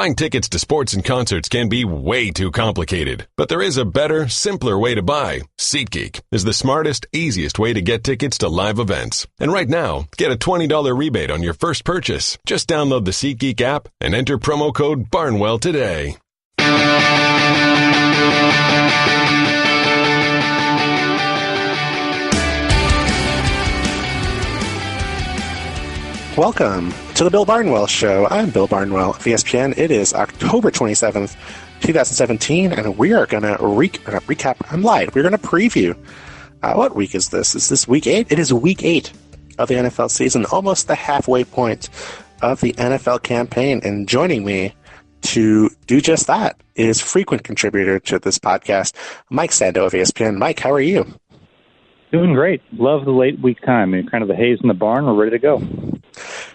Buying tickets to sports and concerts can be way too complicated, but there is a better, simpler way to buy. SeatGeek is the smartest, easiest way to get tickets to live events. And right now, get a $20 rebate on your first purchase. Just download the SeatGeek app and enter promo code Barnwell today. Welcome to the Bill Barnwell Show. I'm Bill Barnwell of ESPN. It is October 27th, 2017, and we are going to recap. I'm live. We're going to preview. What week is this? Is this week 8? It is week 8 of the NFL season, almost the halfway point of the NFL campaign. And joining me to do just that is frequent contributor to this podcast, Mike Sando of ESPN. Mike, how are you? Doing great. Love the late week time. Kind of the haze in the barn. We're ready to go.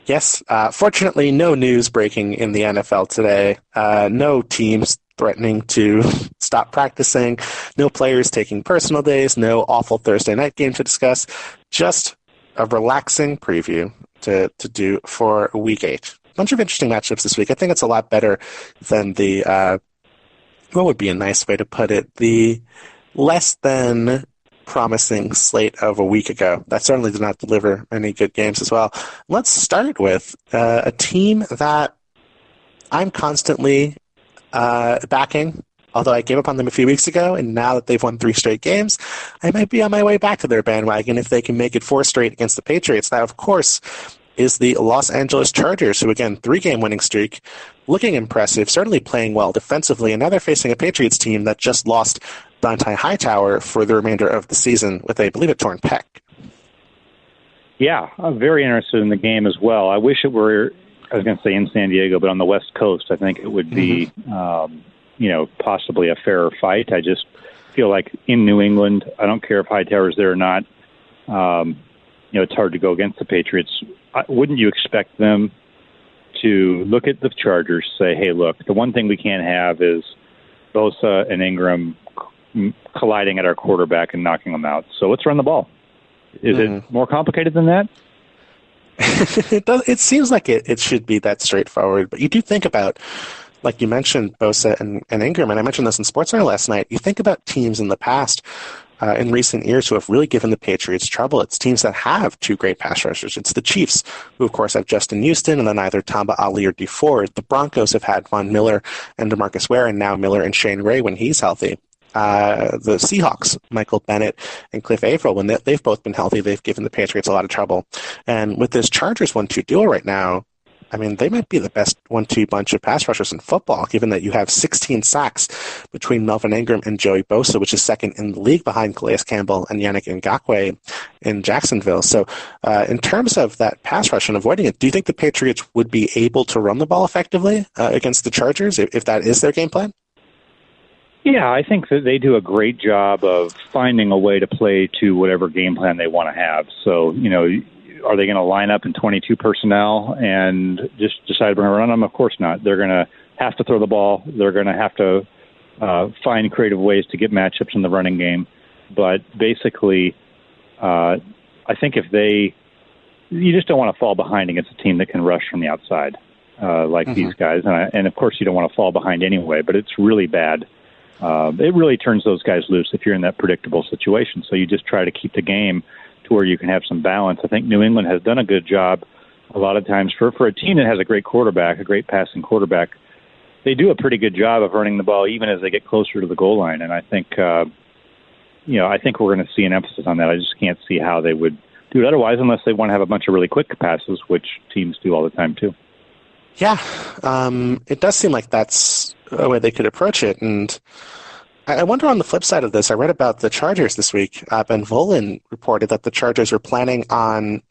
Yes. Fortunately, no news breaking in the NFL today. No teams threatening to stop practicing. No players taking personal days. No awful Thursday night game to discuss. Just a relaxing preview to do for Week 8. A bunch of interesting matchups this week. I think it's a lot better than the, what would be a nice way to put it, the less than promising slate of a week ago. That certainly did not deliver any good games as well. Let's start with a team that I'm constantly backing, although I gave up on them a few weeks ago, and now that they've won 3 straight games, I might be on my way back to their bandwagon if they can make it 4 straight against the Patriots. That, of course, is the Los Angeles Chargers, who, again, 3-game winning streak, looking impressive, certainly playing well defensively, and now they're facing a Patriots team that just lost Dante Hightower for the remainder of the season with, I believe, a torn pec. Yeah, I'm very interested in the game as well. I wish it were, I was going to say in San Diego, but on the West Coast, I think it would be, possibly a fairer fight. I just feel like in New England, I don't care if Hightower's there or not, it's hard to go against the Patriots. Wouldn't you expect them to look at the Chargers, say, hey, look, the one thing we can't have is Bosa and Ingram colliding at our quarterback and knocking them out. So let's run the ball. Is it more complicated than that? It seems like it should be that straightforward. But you do think about, like you mentioned, Bosa and Ingram, and I mentioned this in SportsCenter last night. You think about teams in the past, in recent years, who have really given the Patriots trouble. It's teams that have 2 great pass rushers. It's the Chiefs, who, of course, have Justin Houston and then either Tamba Ali or Dee Ford. The Broncos have had Von Miller and DeMarcus Ware, and now Miller and Shane Ray when he's healthy. The Seahawks, Michael Bennett and Cliff Averill, when they've both been healthy, they've given the Patriots a lot of trouble. And with this Chargers 1-2 duo right now, I mean, they might be the best 1-2 bunch of pass rushers in football, given that you have 16 sacks between Melvin Ingram and Joey Bosa, which is second in the league behind Calais Campbell and Yannick Ngakoue in Jacksonville. So in terms of that pass rush and avoiding it, do you think the Patriots would be able to run the ball effectively against the Chargers if that is their game plan? Yeah, I think that they do a great job of finding a way to play to whatever game plan they want to have. So, are they going to line up in 22 personnel and just decide we're going to run them? Of course not. They're going to have to throw the ball. They're going to have to find creative ways to get matchups in the running game. But basically, I think you just don't want to fall behind against a team that can rush from the outside like these guys. And of course, you don't want to fall behind anyway, but it's really bad. It really turns those guys loose if you're in that predictable situation. So you just try to keep the game to where you can have some balance. I think New England has done a good job a lot of times for a team that has a great quarterback, a great passing quarterback. They do a pretty good job of running the ball even as they get closer to the goal line. And I think, I think we're going to see an emphasis on that. I just can't see how they would do it otherwise unless they want to have a bunch of really quick passes, which teams do all the time too. Yeah, it does seem like that's a way they could approach it. And I wonder on the flip side of this, I read about the Chargers this week. Ben Volin reported that the Chargers were planning on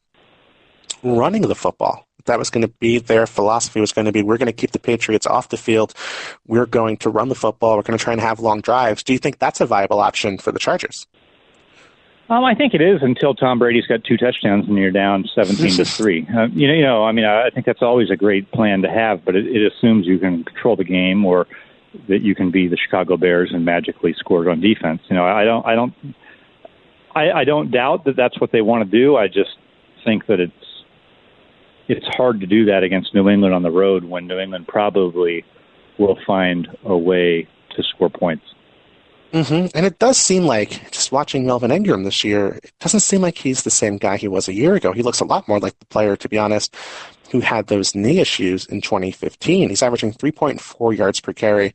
running the football. That was going to be their philosophy, was going to be, we're going to keep the Patriots off the field. We're going to run the football. We're going to try and have long drives. Do you think that's a viable option for the Chargers? I think it is until Tom Brady's got 2 touchdowns and you're down 17-3. I think that's always a great plan to have, but it assumes you can control the game or that you can be the Chicago Bears and magically score it on defense. I don't doubt that that's what they want to do. I just think that it's hard to do that against New England on the road when New England probably will find a way to score points. Mm-hmm. And it does seem like, just watching Melvin Ingram this year, it doesn't seem like he's the same guy he was a year ago. He looks a lot more like the player, to be honest, who had those knee issues in 2015. He's averaging 3.4 yards per carry,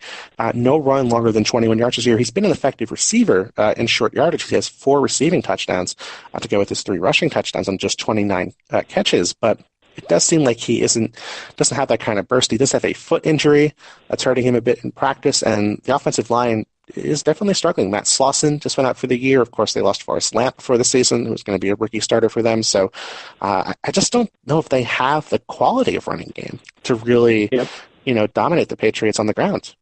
no run longer than 21 yards this year. He's been an effective receiver in short yardage. He has 4 receiving touchdowns to go with his 3 rushing touchdowns on just 29 catches. But it does seem like he doesn't have that kind of burst. He does have a foot injury that's hurting him a bit in practice, and the offensive line is definitely struggling. Matt Slauson just went out for the year. Of course, they lost Forrest Lamp before the season, who was going to be a rookie starter for them. So I just don't know if they have the quality of running game to really, dominate the Patriots on the ground.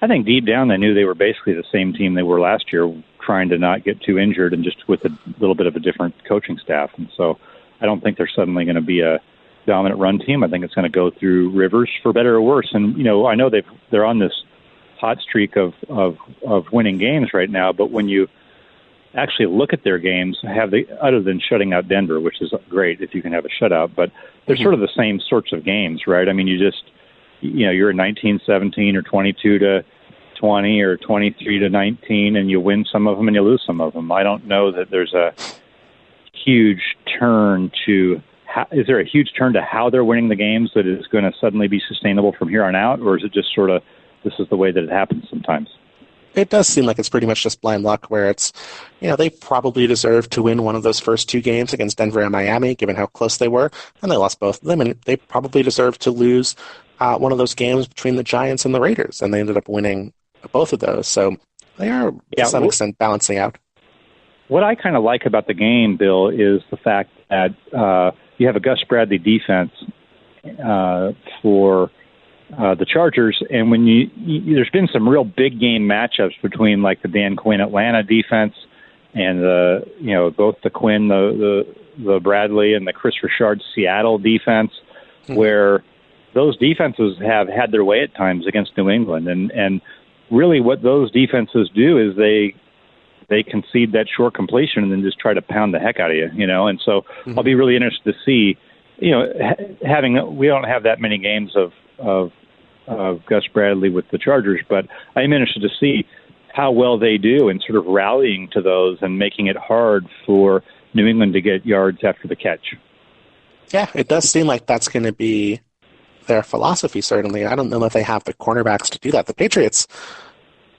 I think deep down they knew they were basically the same team they were last year, trying to not get too injured and just with a little bit of a different coaching staff. And so I don't think they're suddenly going to be a dominant run team. I think it's going to go through Rivers for better or worse. And, I know they're on this hot streak of winning games right now, but when you actually look at their games, other than shutting out Denver, which is great if you can have a shutout, but they're sort of the same sorts of games, right? I mean, you're in 19-17 or 22-20 or 23-19, and you win some of them and you lose some of them. I don't know that there's a huge turn to is there a huge turn to how they're winning the games that is going to suddenly be sustainable from here on out, or is it just sort of this is the way that it happens sometimes? It does seem like it's pretty much just blind luck, where it's, they probably deserved to win one of those first 2 games against Denver and Miami, given how close they were, and they lost both of them, and they probably deserved to lose one of those games between the Giants and the Raiders, and they ended up winning both of those. So they are, to some extent, balancing out. What I kind of like about the game, Bill, is the fact that you have a Gus Bradley defense for the Chargers, and when there's been some real big game matchups between like the Dan Quinn Atlanta defense and both the Quinn, the Bradley, and the Chris Richard Seattle defense, where those defenses have had their way at times against New England, and really what those defenses do is they concede that short completion and then just try to pound the heck out of you, and so I'll be really interested to see, we don't have that many games of Gus Bradley with the Chargers, but I'm interested to see how well they do in sort of rallying to those and making it hard for New England to get yards after the catch. Yeah, it does seem like that's going to be their philosophy, certainly. I don't know if they have the cornerbacks to do that. The Patriots,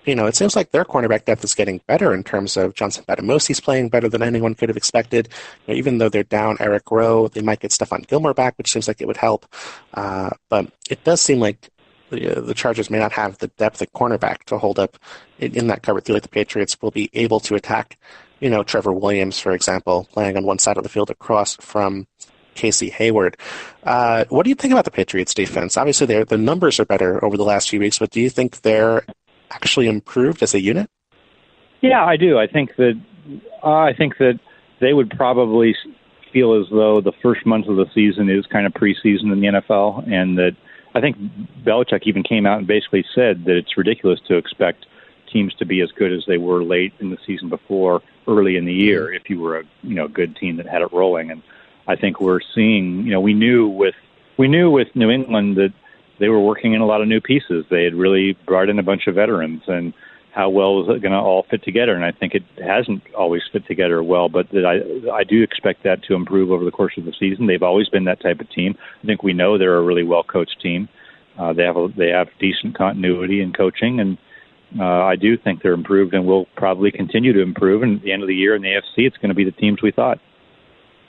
it seems like their cornerback depth is getting better in terms of Johnson Batamosi's playing better than anyone could have expected. Even though they're down Eric Rowe, they might get Stephon Gilmore back, which seems like it would help. But it does seem like the Chargers may not have the depth at cornerback to hold up in that cover 3 like the Patriots will be able to attack, Trevor Williams, for example, playing on one side of the field across from Casey Hayward. What do you think about the Patriots defense? Obviously, the numbers are better over the last few weeks, but do you think they're actually improved as a unit? Yeah, I do. I think that they would probably feel as though the first month of the season is kind of preseason in the NFL, and that I think Belichick even came out and basically said that it's ridiculous to expect teams to be as good as they were late in the season before, early in the year, if you were a good team that had it rolling. And I think we're seeing, we knew with New England that they were working in a lot of new pieces. They had really brought in a bunch of veterans, and how well was it going to all fit together? And I think it hasn't always fit together well, but that I do expect that to improve over the course of the season. They've always been that type of team. I think we know they're a really well-coached team. They have decent continuity in coaching, and I do think they're improved and will probably continue to improve. And at the end of the year in the AFC, it's going to be the teams we thought.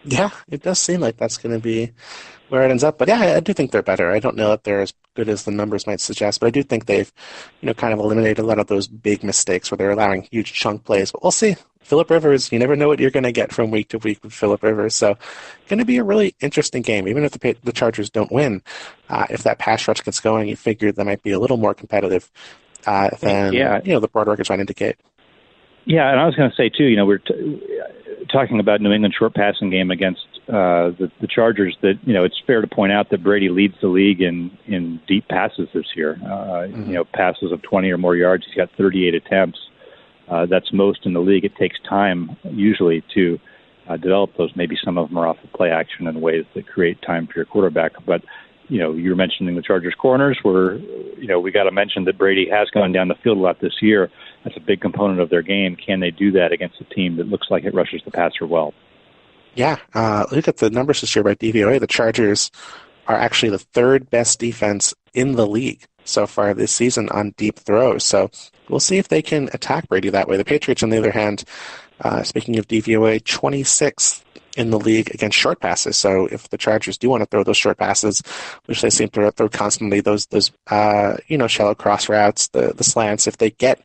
Yeah, it does seem like that's going to be where it ends up. But yeah, I do think they're better. I don't know if they're as good as the numbers might suggest, but I do think they've, kind of eliminated a lot of those big mistakes where they're allowing huge chunk plays. But we'll see. Phillip Rivers, you never know what you're going to get from week to week with Phillip Rivers. So going to be a really interesting game. Even if the Chargers don't win, if that pass rush gets going, you figure they might be a little more competitive than the broad records might indicate. Yeah, and I was going to say, too, we're talking about New England short passing game against the Chargers, that, it's fair to point out that Brady leads the league in deep passes this year. Passes of 20 or more yards. He's got 38 attempts. That's most in the league. It takes time, usually, to develop those. Maybe some of them are off of play action in ways that create time for your quarterback. But you were mentioning the Chargers corners where, we got to mention that Brady has gone down the field a lot this year. That's a big component of their game. Can they do that against a team that looks like it rushes the passer well? Yeah, look at the numbers this year by DVOA. The Chargers are actually the third best defense in the league so far this season on deep throws. So we'll see if they can attack Brady that way. The Patriots, on the other hand, speaking of DVOA, 26th in the league against short passes. So if the Chargers do want to throw those short passes, which they seem to throw constantly, those shallow cross routes, the slants, if they get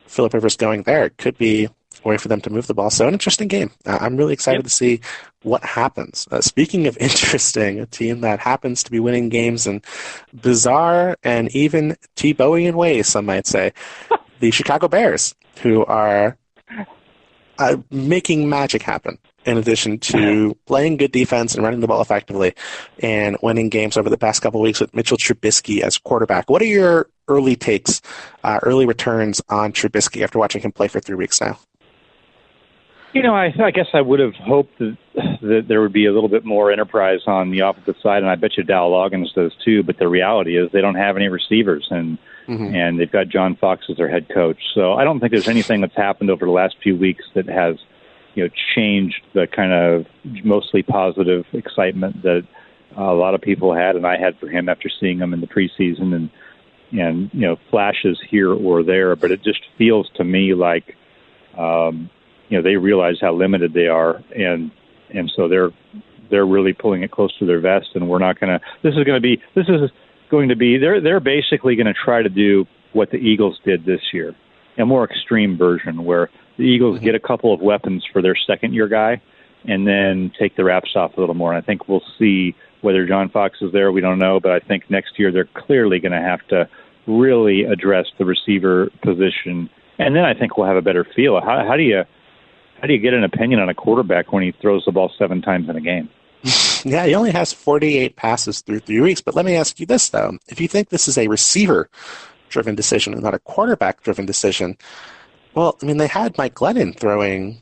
Phillip Rivers going there, it could be a way for them to move the ball. So an interesting game. I'm really excited to see what happens. Speaking of interesting, a team that happens to be winning games in bizarre and even Tebowing ways, some might say, the Chicago Bears, who are making magic happen in addition to playing good defense and running the ball effectively and winning games over the past couple of weeks with Mitchell Trubisky as quarterback. What are your early takes, early returns on Trubisky after watching him play for 3 weeks now? I guess I would have hoped that there would be a little bit more enterprise on the offensive side, and I bet you Dow Loggins does too, but the reality is they don't have any receivers, and they've got John Fox as their head coach. So I don't think there's anything that's happened over the last few weeks that has changed the kind of mostly positive excitement that a lot of people had, and I had for him after seeing him in the preseason and flashes here or there. But it just feels to me like they realize how limited they are, and so they're really pulling it close to their vest. And we're not going to. This is going to be. They're basically going to try to do what the Eagles did this year, a more extreme version where the Eagles get a couple of weapons for their second-year guy and then take the wraps off a little more. And I think we'll see whether John Fox is there. We don't know, but I think next year they're clearly going to have to really address the receiver position. And then I think we'll have a better feel. How do you get an opinion on a quarterback when he throws the ball 7 times in a game? Yeah, he only has 48 passes through 3 weeks. But let me ask you this, though. If you think this is a receiver-driven decision and not a quarterback-driven decision, well, I mean, they had Mike Glennon throwing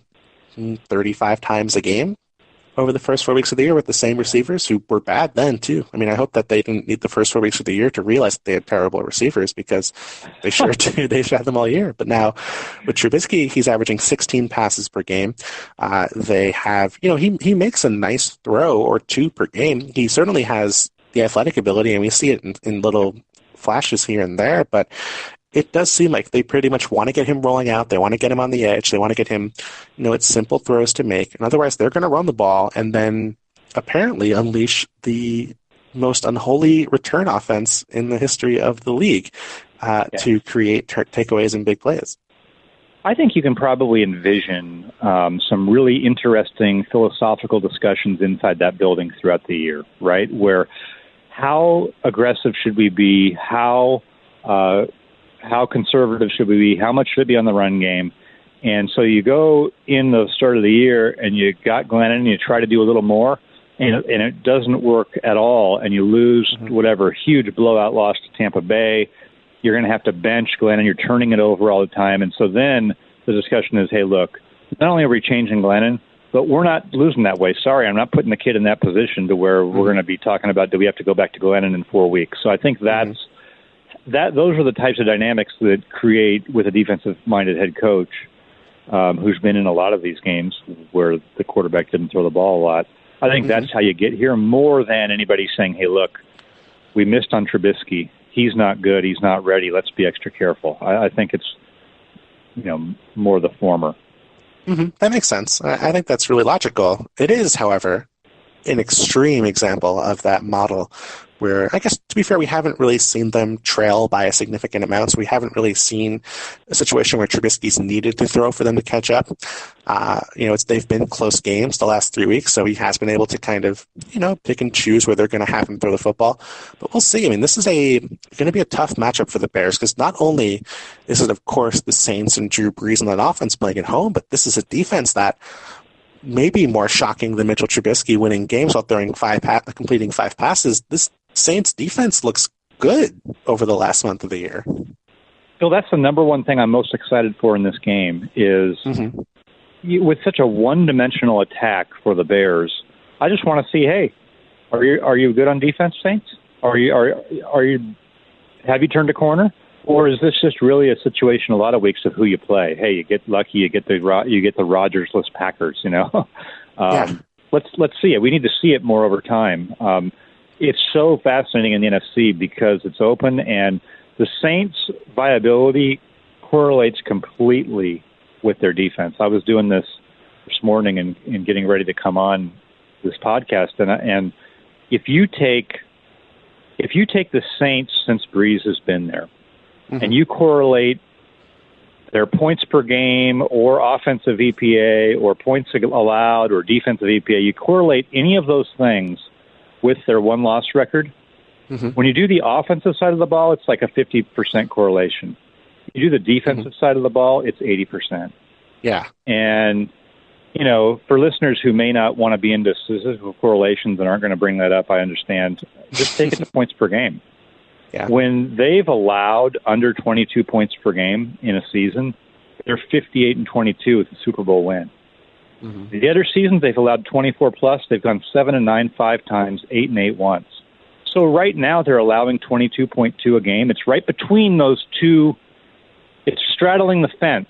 35 times a game over the first 4 weeks of the year with the same receivers who were bad then, too. I mean, I hope that they didn't need the first 4 weeks of the year to realize that they had terrible receivers because they sure do. They've had them all year. But now with Trubisky, he's averaging 16 passes per game. They have, he makes a nice throw or 2 per game. He certainly has the athletic ability, and we see it in little flashes here and there, but it does seem like they pretty much want to get him rolling out. They want to get him on the edge. They want to get him, it's simple throws to make. And otherwise, they're going to run the ball and then apparently unleash the most unholy return offense in the history of the league to create takeaways and big plays. I think you can probably envision some really interesting philosophical discussions inside that building throughout the year, right? Where how aggressive should we be? How conservative should we be? How much should it be on the run game? And so you go in the start of the year and you got Glennon and you try to do a little more and it doesn't work at all and you lose whatever huge blowout loss to Tampa Bay. You're going to have to bench Glennon. You're turning it over all the time. And so then the discussion is, hey, look, not only are we changing Glennon, but we're not losing that way. Sorry, I'm not putting the kid in that position to where we're going to be talking about, do we have to go back to Glennon in 4 weeks? So I think those are the types of dynamics that create with a defensive-minded head coach who's been in a lot of these games where the quarterback didn't throw the ball a lot. I think that's how you get here more than anybody saying, hey, look, we missed on Trubisky. He's not good. He's not ready. Let's be extra careful. I think it's more the former. That makes sense. I think that's really logical. It is, however, an extreme example of that model where, I guess, to be fair, we haven't really seen them trail by a significant amount. So we haven't really seen a situation where Trubisky's needed to throw for them to catch up. They've been close games the last 3 weeks, so he has been able to kind of, pick and choose where they're going to have him throw the football. But we'll see. I mean, this is going to be a tough matchup for the Bears because not only is it, of course, the Saints and Drew Brees on that offense playing at home, but this is a defense that may be more shocking than Mitchell Trubisky winning games while completing 5 passes. This Saints defense looks good over the last month of the year. Phil, that's the number one thing I'm most excited for in this game is with such a one-dimensional attack for the Bears, I just want to see, hey, are you good on defense, Saints? Are you have you turned a corner, or is this just really a situation a lot of weeks of who you play? Hey, you get lucky, you get the Rodgers-less Packers. Let's see it. We need to see it more over time. It's so fascinating in the NFC because it's open, and the Saints' viability correlates completely with their defense. I was doing this morning and getting ready to come on this podcast, and if you take the Saints since Breeze has been there, and you correlate their points per game or offensive EPA or points allowed or defensive EPA, you correlate any of those things with their one-loss record. When you do the offensive side of the ball, it's like a 50% correlation. You do the defensive side of the ball, it's 80%. Yeah. And, for listeners who may not want to be into statistical correlations and aren't going to bring that up, I understand. Just take it to points per game. Yeah. When they've allowed under 22 points per game in a season, they're 58-22 with a Super Bowl win. The other seasons, they've allowed 24 plus. They've gone 7-9 5 times, 8-8 once. So right now they're allowing 22.2 a game. It's right between those two. It's straddling the fence.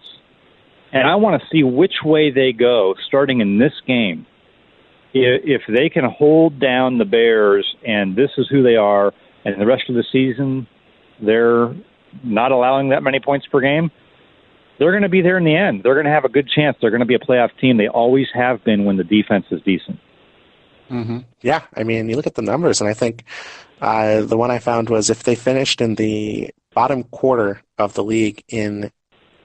And I want to see which way they go starting in this game. If they can hold down the Bears and this is who they are, and the rest of the season they're not allowing that many points per game, they're going to be there in the end. They're going to have a good chance. They're going to be a playoff team. They always have been when the defense is decent. Yeah, I mean, you look at the numbers, and I think the one I found was if they finished in the bottom quarter of the league in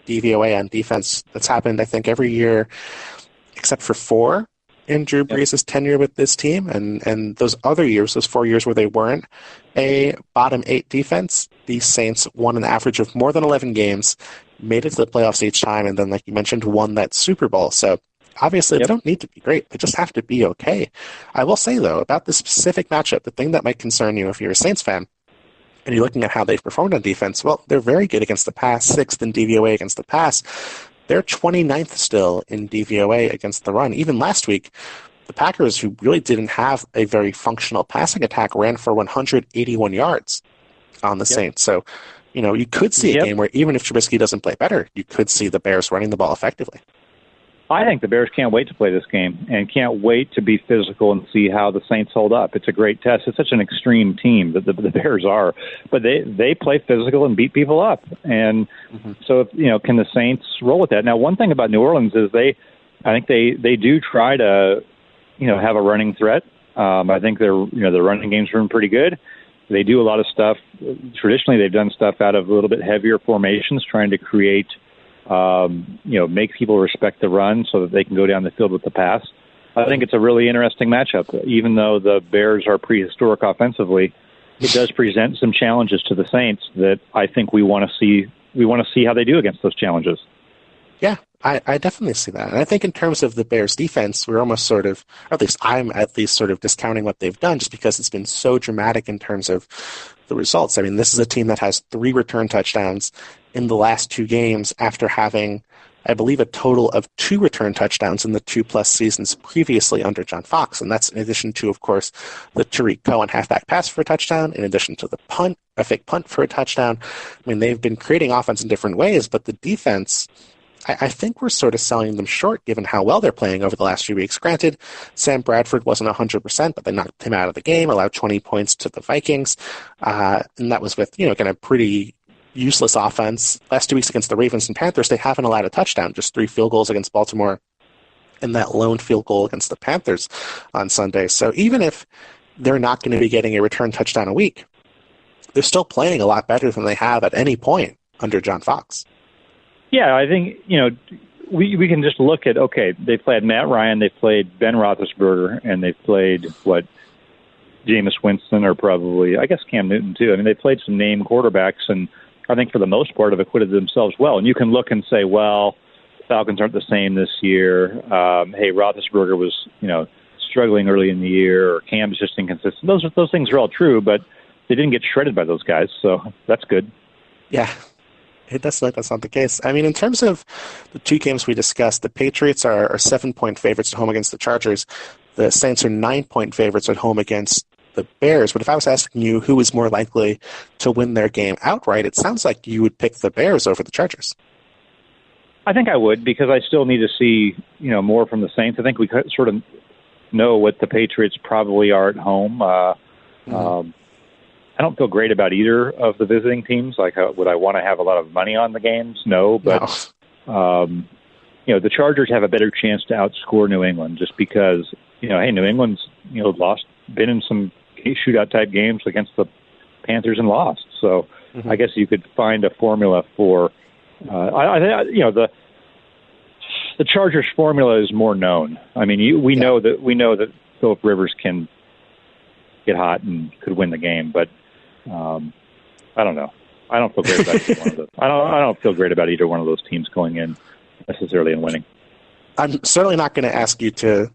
DVOA on defense, that's happened, I think, every year except for 4 in Drew Brees' tenure with this team. And those other years, those 4 years where they weren't a bottom 8 defense, these Saints won an average of more than 11 games, made it to the playoffs each time, and then, like you mentioned, won that Super Bowl. So obviously they don't need to be great. They just have to be okay. I will say, though, about this specific matchup, the thing that might concern you if you're a Saints fan, and you're looking at how they've performed on defense, well, they're very good against the pass, 6th in DVOA against the pass. They're 29th still in DVOA against the run. Even last week, the Packers, who really didn't have a very functional passing attack, ran for 181 yards on the Saints. So, you could see a game where even if Trubisky doesn't play better, you could see the Bears running the ball effectively. I think the Bears can't wait to play this game and can't wait to be physical and see how the Saints hold up. It's a great test. It's such an extreme team that the Bears are, but they play physical and beat people up. And so, can the Saints roll with that? Now, one thing about New Orleans is I think they do try to, have a running threat. I think their running game's been pretty good. They do a lot of stuff. Traditionally, they've done stuff out of a little bit heavier formations, trying to create make people respect the run so that they can go down the field with the pass. I think it's a really interesting matchup. Even though the Bears are prehistoric offensively, it does present some challenges to the Saints that I think we want to see. We want to see how they do against those challenges. Yeah, I definitely see that. And I think in terms of the Bears' defense, we're almost sort of, or at least I'm at least sort of discounting what they've done just because it's been so dramatic in terms of the results. I mean, this is a team that has 3 return touchdowns in the last 2 games after having, I believe, a total of 2 return touchdowns in the 2+ seasons previously under John Fox. And that's in addition to, of course, the Tariq Cohen halfback pass for a touchdown, in addition to the punt, a fake punt for a touchdown. I mean, they've been creating offense in different ways, but the defense, I think we're sort of selling them short given how well they're playing over the last few weeks. Granted, Sam Bradford wasn't 100%, but they knocked him out of the game, allowed 20 points to the Vikings, and that was with, kind of pretty useless offense. Last 2 weeks against the Ravens and Panthers, they haven't allowed a touchdown, just 3 field goals against Baltimore and that lone field goal against the Panthers on Sunday. So even if they're not going to be getting a return touchdown a week, they're still playing a lot better than they have at any point under John Fox. Yeah, I think, we can just look at, okay, they played Matt Ryan, they played Ben Roethlisberger, and they played, Jameis Winston, or probably, I guess, Cam Newton, too. I mean, they played some name quarterbacks, and I think for the most part have acquitted themselves well. And you can look and say, well, Falcons aren't the same this year. Hey, Roethlisberger was, struggling early in the year, or Cam's just inconsistent. Those things are all true, but they didn't get shredded by those guys, so that's good. Yeah. It does look like that's not the case. I mean, in terms of the 2 games we discussed, the Patriots are 7-point favorites at home against the Chargers. The Saints are 9-point favorites at home against the Bears. But if I was asking you who is more likely to win their game outright, it sounds like you would pick the Bears over the Chargers. I think I would, because I still need to see, more from the Saints. I think we sort of know what the Patriots probably are at home. I don't feel great about either of the visiting teams. Like, would I want to have a lot of money on the games? No, but the Chargers have a better chance to outscore New England just because, New England's been in some shootout type games against the Panthers and lost. So I guess you could find a formula for. The Chargers formula is more known. I mean, we know that Phillip Rivers can get hot and could win the game, but I don't know. I don't feel great about either one of those. I don't feel great about either one of those teams going in necessarily and winning. I'm certainly not going to ask you to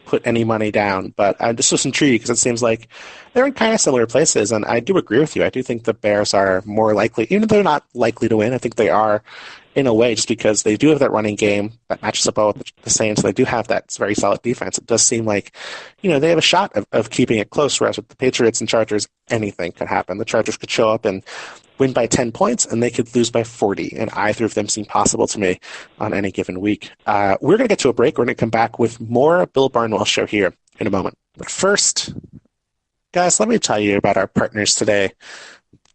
put any money down, but I'm just intrigued because it seems like they're in kind of similar places, and I do agree with you. I do think the Bears are more likely, even though they're not likely to win. I think they are in a way just because they do have that running game that matches up well with the Saints. They do have that very solid defense. It does seem like, they have a shot of keeping it close, whereas with the Patriots and Chargers, anything could happen. The Chargers could show up and win by 10 points, and they could lose by 40, and either of them seem possible to me on any given week. We're going to get to a break. We're going to come back with more Bill Barnwell Show here in a moment. But first, guys, let me tell you about our partners today.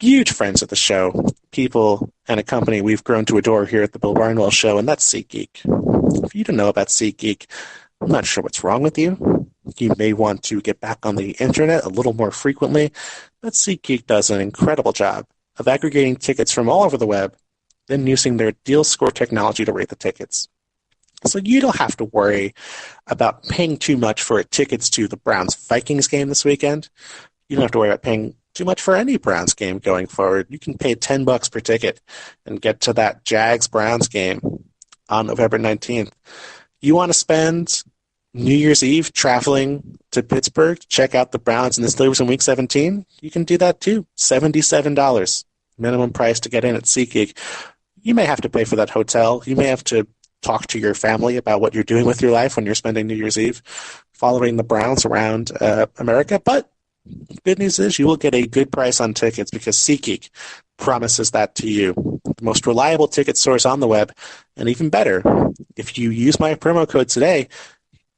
Huge friends of the show, people and a company we've grown to adore here at the Bill Barnwell Show, and that's SeatGeek. If you don't know about SeatGeek, I'm not sure what's wrong with you. You may want to get back on the internet a little more frequently, but SeatGeek does an incredible job of aggregating tickets from all over the web, then using their deal score technology to rate the tickets. So you don't have to worry about paying too much for tickets to the Browns-Vikings game this weekend. You don't have to worry about paying too much for any Browns game going forward. You can pay $10 per ticket and get to that Jags-Browns game on November 19th. You want to spend New Year's Eve traveling to Pittsburgh to check out the Browns and the Steelers in Week 17? You can do that too. $77 minimum price to get in at SeatGeek. You may have to pay for that hotel. You may have to talk to your family about what you're doing with your life when you're spending New Year's Eve following the Browns around America, but the good news is you will get a good price on tickets because SeatGeek promises that to you. The most reliable ticket source on the web, and even better, if you use my promo code today,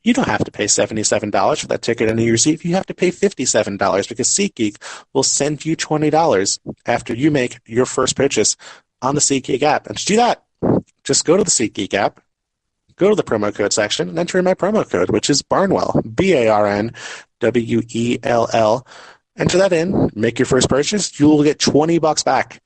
you don't have to pay $77 for that ticket on New Year's Eve. You have to pay $57 because SeatGeek will send you $20 after you make your first purchase on the SeatGeek app. And to do that, just go to the SeatGeek app, go to the promo code section, and enter in my promo code, which is Barnwell, BARNWELL. Enter that in, make your first purchase. You will get $20 back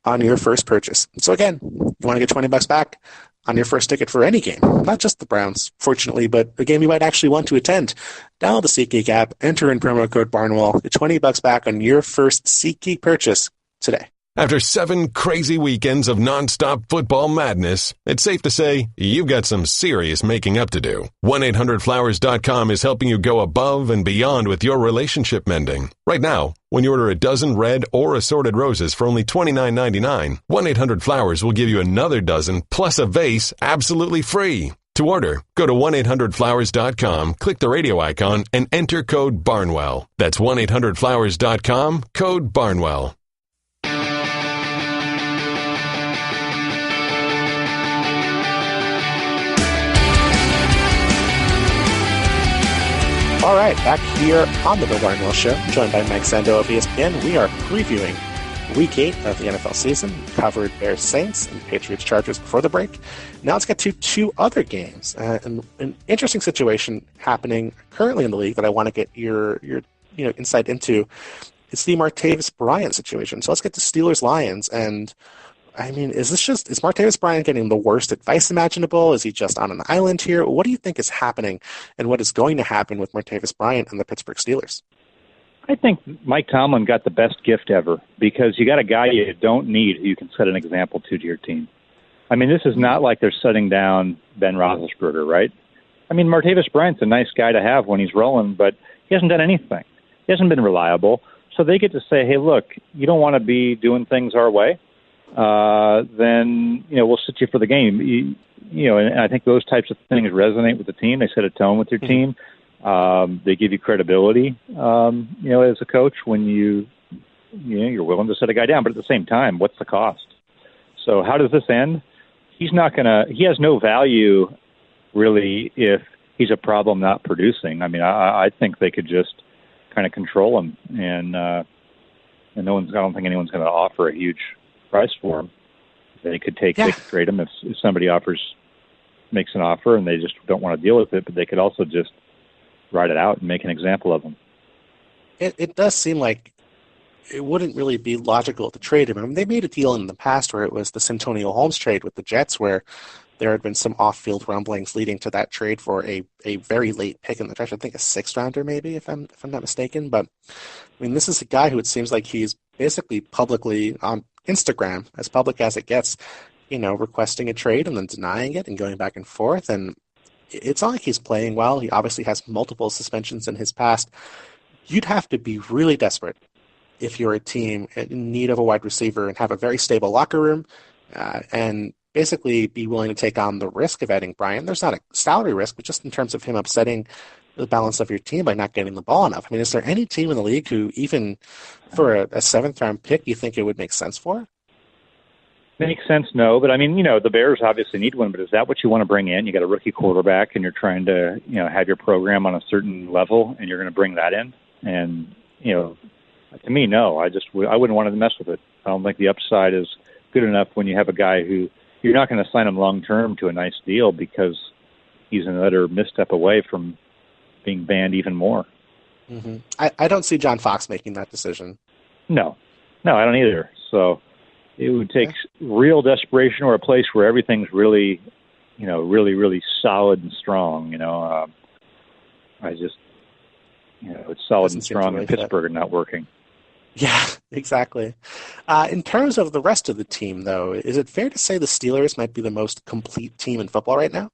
on your first purchase. So again, you want to get $20 back on your first ticket for any game, not just the Browns, fortunately, but a game you might actually want to attend. Download the SeatGeek app, enter in promo code Barnwell, get $20 back on your first SeatGeek purchase today. After 7 crazy weekends of nonstop football madness, it's safe to say you've got some serious making up to do. 1-800-Flowers.com is helping you go above and beyond with your relationship mending. Right now, when you order a dozen red or assorted roses for only $29.99, 1-800-Flowers will give you another dozen plus a vase absolutely free. To order, go to 1-800-Flowers.com, click the radio icon, and enter code Barnwell. That's 1-800-Flowers.com, code Barnwell. All right, back here on the Bill Barnwell Show, joined by Mike Sando of ESPN. We are previewing Week 8 of the NFL season. We covered Bears Saints and Patriots Chargers before the break. Now let's get to 2 other games. And an interesting situation happening currently in the league that I want to get your insight into. It's the Martavis Bryant situation. So let's get to Steelers Lions. And I mean, is Martavis Bryant getting the worst advice imaginable? Is he just on an island here? What do you think is happening, and what is going to happen with Martavis Bryant and the Pittsburgh Steelers? I think Mike Tomlin got the best gift ever because you got a guy you don't need who you can set an example to your team. I mean, this is not like they're shutting down Ben Roethlisberger, right? I mean, Martavis Bryant's a nice guy to have when he's rolling, but he hasn't done anything. He hasn't been reliable. So they get to say, hey, look, you don't want to be doing things our way. Then we'll sit you for the game. And I think those types of things resonate with the team. They set a tone with your team, They give you credibility, as a coach when you're willing to set a guy down. But at the same time, what's the cost? So how does this end? He has no value really if he's a problem not producing. I mean, I think they could just kind of control him, and I don't think anyone's going to offer a huge price for him. They could they could trade him if somebody makes an offer and they just don't want to deal with it, but they could also just ride it out and make an example of him. It does seem like it wouldn't really be logical to trade him. I mean, they made a deal in the past where it was the Santonio Holmes trade with the Jets, where there had been some off-field rumblings leading to that trade for a very late pick in the draft. I think a sixth-rounder, maybe, if I'm not mistaken. But I mean, this is a guy who it seems like he's basically publicly on Instagram, as public as it gets, requesting a trade and then denying it and going back and forth. And it's not like he's playing well. He obviously has multiple suspensions in his past. You'd have to be really desperate if you're a team in need of a wide receiver and have a very stable locker room and basically be willing to take on the risk of adding Bryant. There's not a salary risk, but just in terms of him upsetting the balance of your team by not getting the ball enough. I mean, is there any team in the league who, even for a seventh-round pick, you think it would make sense for? Makes sense, no. But, I mean, the Bears obviously need one, but is that what you want to bring in? You got a rookie quarterback, and you're trying to, have your program on a certain level, and you're going to bring that in? And, to me, no. I wouldn't want to mess with it. I don't think the upside is good enough when you have a guy who you're not going to sign him long-term to a nice deal because he's another misstep away from being banned even more. Mm-hmm. I don't see John Fox making that decision. No, I don't either. So it would take real desperation or a place where everything's really, really, really solid and strong. It's solid and strong in Pittsburgh and not working. Yeah, exactly. In terms of the rest of the team, though, is it fair to say the Steelers might be the most complete team in football right now?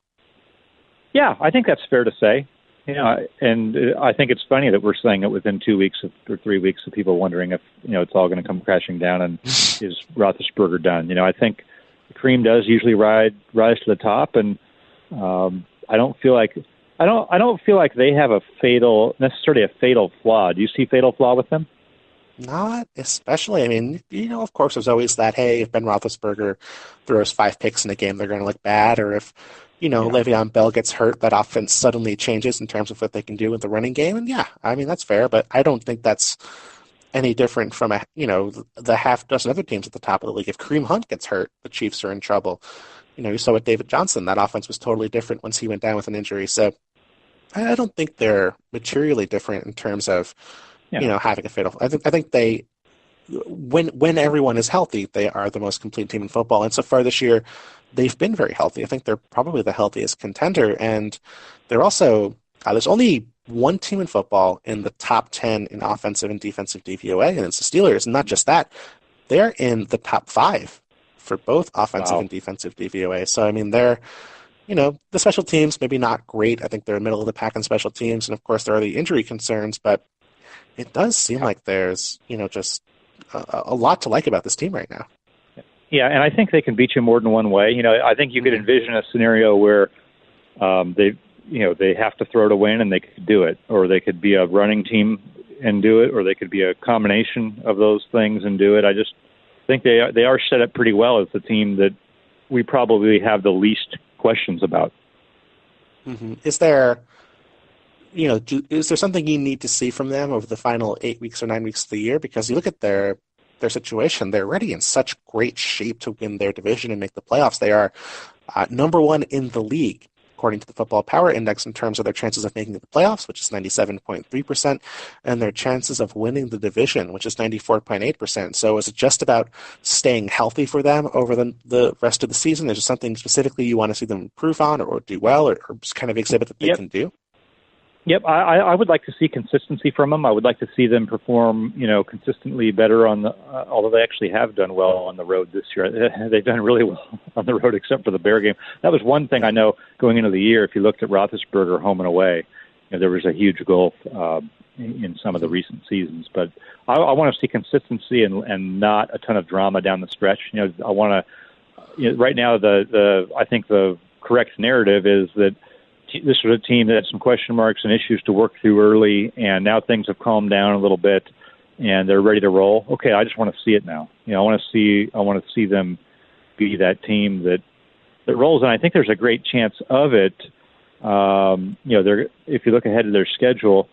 Yeah, I think that's fair to say. And I think it's funny that we're saying it within 2 weeks or 3 weeks of people wondering if, it's all going to come crashing down and is Roethlisberger done. I think the cream does usually rise to the top, and I don't feel like they have necessarily a fatal flaw. Do you see fatal flaw with them? Not especially. I mean, of course, there's always that, hey, if Ben Roethlisberger throws 5 picks in a game, they're going to look bad. Or if, Le'Veon Bell gets hurt, that offense suddenly changes in terms of what they can do with the running game. And, I mean, that's fair. But I don't think that's any different from, the half dozen other teams at the top of the league. If Kareem Hunt gets hurt, the Chiefs are in trouble. You saw with David Johnson, that offense was totally different once he went down with an injury. So I don't think they're materially different in terms of, having a fatal. I think they, when everyone is healthy, they are the most complete team in football. And so far this year, they've been very healthy. I think they're probably the healthiest contender. And they're also, there's only one team in football in the top 10 in offensive and defensive DVOA, and it's the Steelers. And not just that, they're in the top 5 for both offensive and defensive DVOA. So, I mean, they're, the special teams, maybe not great. I think they're middle of the pack in special teams. And, of course, there are the injury concerns, but it does seem like there's, just a lot to like about this team right now. Yeah, and I think they can beat you more than one way. I think you could envision a scenario where they have to throw to win and they could do it, or they could be a running team and do it, or they could be a combination of those things and do it. I just think they are set up pretty well as the team that we probably have the least questions about. Mm-hmm. Is there something you need to see from them over the final 8 weeks or 9 weeks of the year? Because you look at their situation, they're already in such great shape to win their division and make the playoffs. They are number 1 in the league, according to the Football Power Index, in terms of their chances of making the playoffs, which is 97.3%, and their chances of winning the division, which is 94.8%. So is it just about staying healthy for them over the rest of the season? Is there something specifically you want to see them improve on or do well or just kind of exhibit that they can do? Yep, I would like to see consistency from them. I would like to see them perform, consistently better although they actually have done well on the road this year. They've done really well on the road, except for the Bear game. That was one thing I know going into the year. If you looked at Roethlisberger home and away, there was a huge gulf in some of the recent seasons. But I want to see consistency and not a ton of drama down the stretch. I want to. Right now, I think the correct narrative is that this was a team that had some question marks and issues to work through early, and now things have calmed down a little bit, and they're ready to roll. Okay, I just want to see it now. I want to see them be that team that rolls, and I think there's a great chance of it. If you look ahead to their schedule,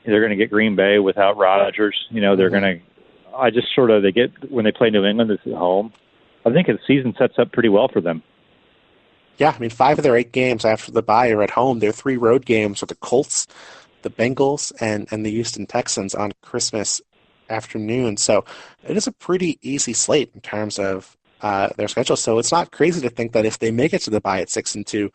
they're going to get Green Bay without Rodgers. They're going to. When they play New England, it's at home. I think the season sets up pretty well for them. Yeah, 5 of their 8 games after the bye are at home. Their 3 road games are the Colts, the Bengals, and the Houston Texans on Christmas afternoon. So it is a pretty easy slate in terms of their schedule. So it's not crazy to think that if they make it to the bye at 6-2,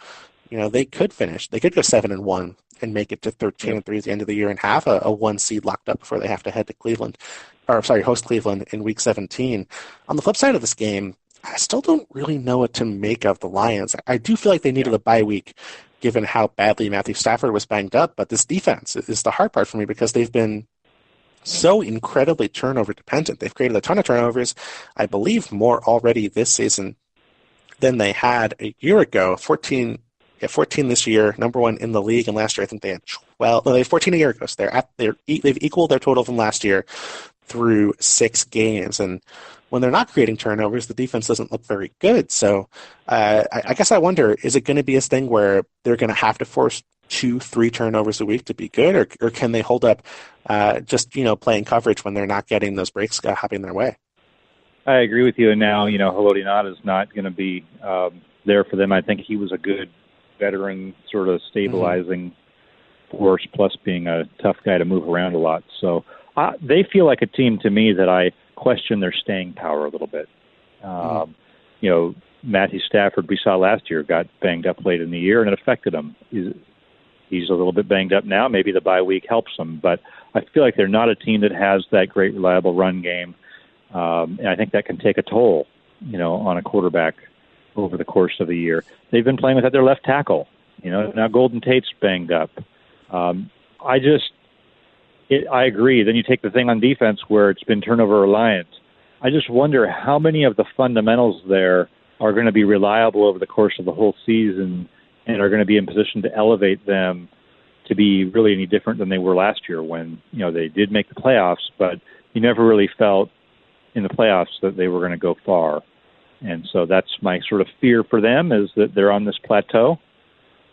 they could finish. They could go 7-1 and make it to 13-3 at the end of the year and have a 1 seed locked up before they have to head to host Cleveland in Week 17. On the flip side of this game, I still don't really know what to make of the Lions. I do feel like they needed a bye week given how badly Matthew Stafford was banged up, but this defense is the hard part for me because they've been so incredibly turnover dependent. They've created a ton of turnovers, I believe more already this season than they had a year ago. 14 this year, number 1 in the league, and last year I think they had 12. No, they had 14 a year ago, so they've equaled their total from last year through 6 games, and when they're not creating turnovers, the defense doesn't look very good. So I guess I wonder, is it going to be a thing where they're going to have to force 2-3 turnovers a week to be good, or can they hold up just playing coverage when they're not getting those breaks happening their way? I agree with you. And now, Haloti is not going to be there for them. I think he was a good veteran sort of stabilizing force, plus being a tough guy to move around a lot. So they feel like a team to me that I question their staying power a little bit. Matthew Stafford, we saw last year, got banged up late in the year, and it affected him. He's a little bit banged up now. Maybe the bye week helps him, but I feel like they're not a team that has that great, reliable run game. And I think that can take a toll, on a quarterback over the course of the year. They've been playing without their left tackle. Now Golden Tate's banged up. I agree. Then you take the thing on defense where it's been turnover reliant. I just wonder how many of the fundamentals there are going to be reliable over the course of the whole season and are going to be in position to elevate them to be really any different than they were last year when, they did make the playoffs, but you never really felt in the playoffs that they were going to go far. And so that's my sort of fear for them, is that they're on this plateau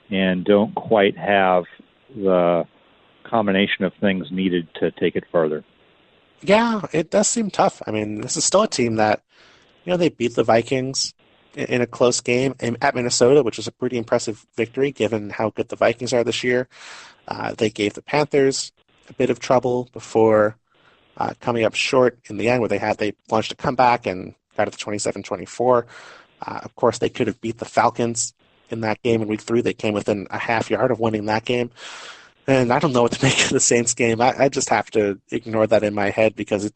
and don't quite have the combination of things needed to take it further. Yeah, it does seem tough. This is still a team that, they beat the Vikings in a close game at Minnesota, which was a pretty impressive victory given how good the Vikings are this year. They gave the Panthers a bit of trouble before coming up short in the end, where they launched a comeback and got it to 27-24. Of course, they could have beat the Falcons in that game in Week 3. They came within a half yard of winning that game. And I don't know what to make of the Saints game. I just have to ignore that in my head because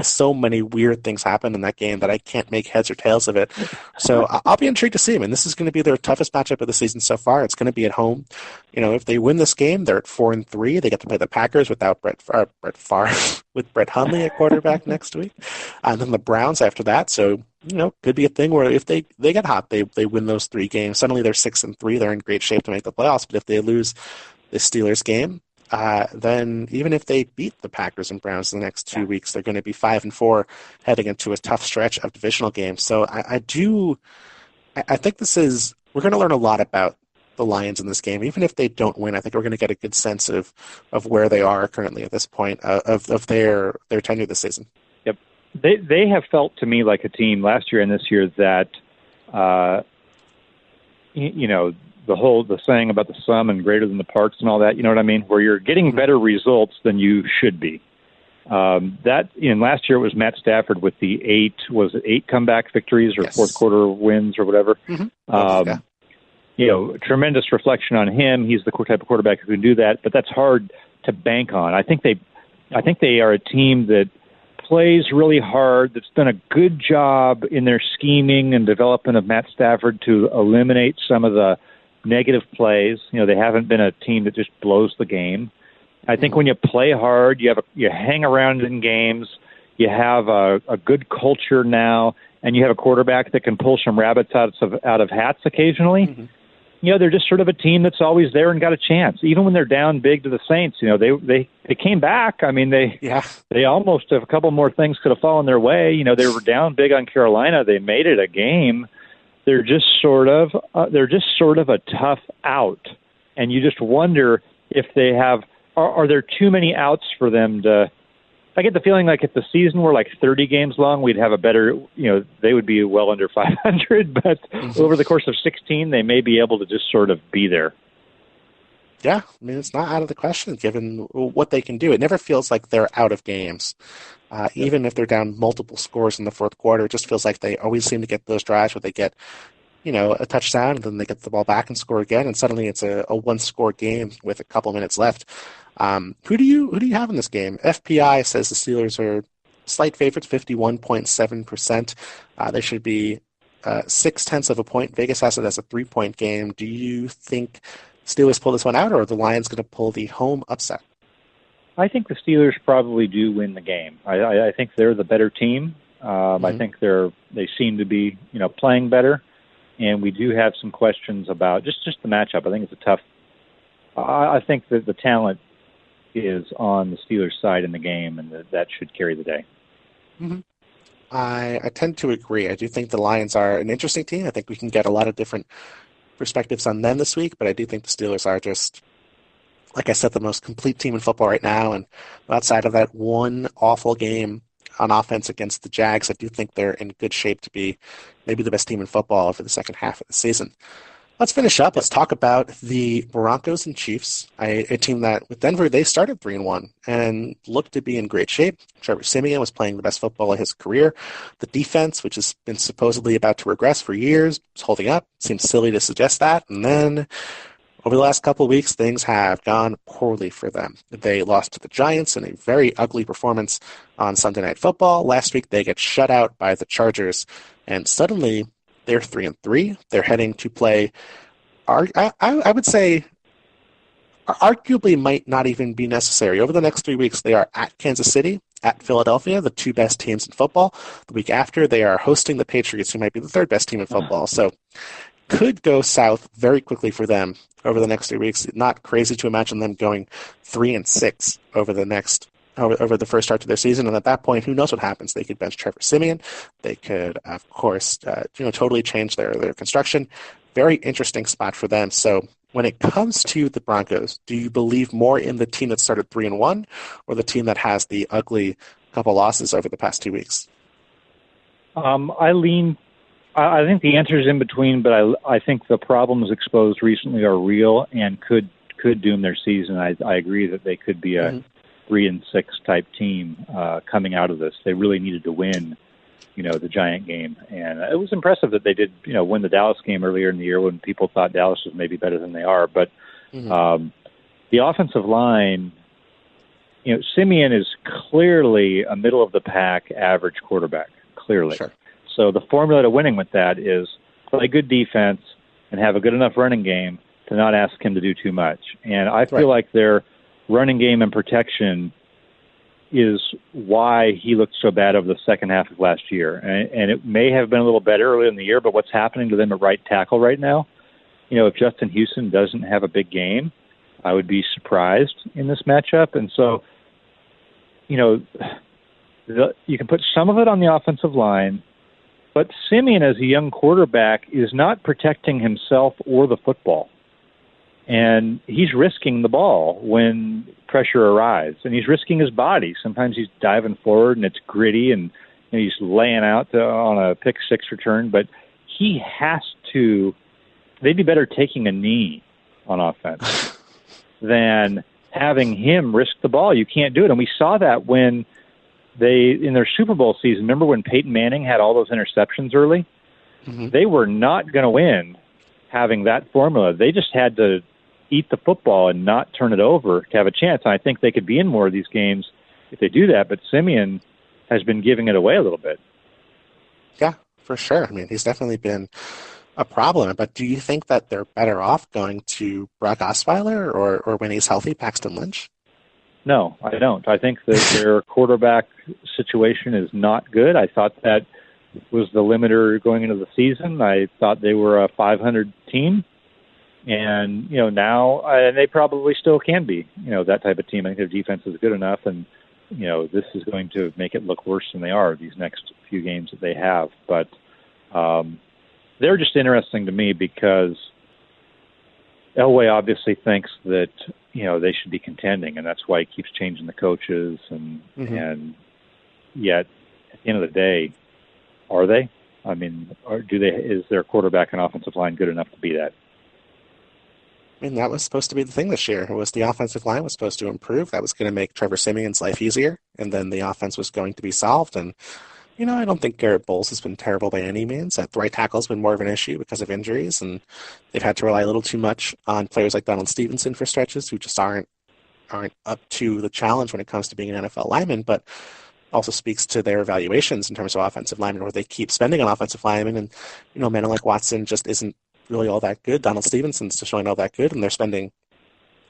so many weird things happen in that game that I can't make heads or tails of it. So I'll be intrigued to see them. And this is going to be their toughest matchup of the season so far. It's going to be at home. If they win this game, they're at 4-3. They get to play the Packers without Brett Favre with Brett Hundley at quarterback next week. And then the Browns after that. So, could be a thing where if they get hot, they win those 3 games. Suddenly they're 6-3. They're in great shape to make the playoffs. But if they lose the Steelers game, then even if they beat the Packers and Browns in the next 2 weeks, they're going to be 5-4 heading into a tough stretch of divisional games. So I think we're going to learn a lot about the Lions in this game. Even if they don't win, I think we're going to get a good sense of where they are currently at this point of their tenure this season. Yep. They have felt to me like a team last year and this year that, the saying about the sum and greater than the parts and all that, you know what I mean? Where you're getting better results than you should be. Last year it was Matt Stafford with the 8 comeback victories or fourth quarter wins or whatever. Tremendous reflection on him. He's the type of quarterback who can do that, but that's hard to bank on. I think they are a team that plays really hard, that's done a good job in their scheming and development of Matt Stafford to eliminate some of the negative plays. They haven't been a team that just blows the game. I think when you play hard, you hang around in games, you have a good culture now, and you have a quarterback that can pull some rabbits out of hats occasionally. they're just sort of a team that's always there and got a chance. Even when they're down big to the Saints, they came back. I mean, they almost have a couple more things could have fallen their way. They were down big on Carolina. They made it a game. They're just sort of a tough out. And you just wonder if they have, are there too many outs for them to, I get the feeling like if the season were like 30 games long, we'd have a better, they would be well under 500, but over the course of 16, they may be able to just sort of be there. Yeah, I mean, it's not out of the question given what they can do. It never feels like they're out of games. Even if they're down multiple scores in the fourth quarter, it just feels like they always seem to get those drives where they get, a touchdown, and then they get the ball back and score again, and suddenly it's a one-score game with a couple minutes left. Who do you have in this game? FPI says the Steelers are slight favorites, 51.7%. They should be 0.6 of a point. Vegas has it as a 3-point game. Do you think Steelers pull this one out, or are the Lions going to pull the home upset? I think the Steelers probably do win the game. I think they're the better team. I think they seem to be playing better, and we do have some questions about just the matchup. I think it's a tough. I think that the talent is on the Steelers' side in the game, and that should carry the day. Mm-hmm. I tend to agree. I do think the Lions are an interesting team. I think we can get a lot of different perspectives on them this week, but I do think the Steelers are just, like I said, the most complete team in football right now, and outside of that one awful game on offense against the Jags, I do think they're in good shape to be maybe the best team in football for the second half of the season. Let's finish up. Let's talk about the Broncos and Chiefs, a team that with Denver, they started 3-1 and looked to be in great shape. Trevor Siemian was playing the best football of his career. The defense, which has been supposedly about to regress for years, was holding up. Seems silly to suggest that. And then over the last couple of weeks, things have gone poorly for them. They lost to the Giants in a very ugly performance on Sunday Night Football. Last week, they get shut out by the Chargers, and suddenly they're 3-3. They're heading to play, I would say, arguably might not even be necessary. Over the next 3 weeks, they are at Kansas City, at Philadelphia, the two best teams in football. The week after, they are hosting the Patriots, who might be the third best team in football. So could go south very quickly for them over the next 3 weeks. Not crazy to imagine them going 3-6 over the first start to their season. And at that point, who knows what happens? They could bench Trevor Siemian. They could, of course, totally change their construction. Very interesting spot for them. So when it comes to the Broncos, do you believe more in the team that started 3-1 or the team that has the ugly couple losses over the past 2 weeks? I think the answer is in between, but I think the problems exposed recently are real and could doom their season. I agree that they could be a 3-6 type team coming out of this. They really needed to win, the Giant game, and it was impressive that they did, win the Dallas game earlier in the year when people thought Dallas was maybe better than they are. But the offensive line, Siemian is clearly a middle of the pack average quarterback, clearly. Sure. So the formula to winning with that is play good defense and have a good enough running game to not ask him to do too much. And I feel like their running game and protection is why he looked so bad over the second half of last year. And it may have been a little better earlier in the year, but what's happening to them at right tackle right now, if Justin Houston doesn't have a big game, I would be surprised in this matchup. And so, you can put some of it on the offensive line, but Siemian, as a young quarterback, is not protecting himself or the football. And he's risking the ball when pressure arrives. And he's risking his body. Sometimes he's diving forward, and it's gritty, and he's laying out on a pick-six return. But he has to – they'd be better taking a knee on offense than having him risk the ball. You can't do it. And we saw that when – in their Super Bowl season, remember when Peyton Manning had all those interceptions early? Mm-hmm. They were not going to win having that formula. They just had to eat the football and not turn it over to have a chance. And I think they could be in more of these games if they do that, but Siemian has been giving it away a little bit. Yeah, for sure. I mean, he's definitely been a problem, but do you think that they're better off going to Brock Osweiler or when he's healthy, Paxton Lynch? No, I don't. I think that their quarterback situation is not good. I thought that was the limiter going into the season. I thought they were a 500 team, And, now they probably still can be, that type of team. I think their defense is good enough, and, this is going to make it look worse than they are these next few games that they have. But they're just interesting to me because Elway obviously thinks that, they should be contending, and that's why he keeps changing the coaches. And yet, at the end of the day, are they? I mean, is their quarterback and offensive line good enough to be that? I mean, that was supposed to be the thing this year. Was the offensive line was supposed to improve. That was going to make Trevor Siemian's life easier, and then the offense was going to be solved. And, I don't think Garrett Bowles has been terrible by any means. That right tackle has been more of an issue because of injuries, and they've had to rely a little too much on players like Donald Stevenson for stretches who just aren't up to the challenge when it comes to being an NFL lineman, but also speaks to their evaluations in terms of offensive linemen, where they keep spending on offensive linemen, and, men like Watson just isn't really all that good. Donald Stevenson's just showing all that good, and they're spending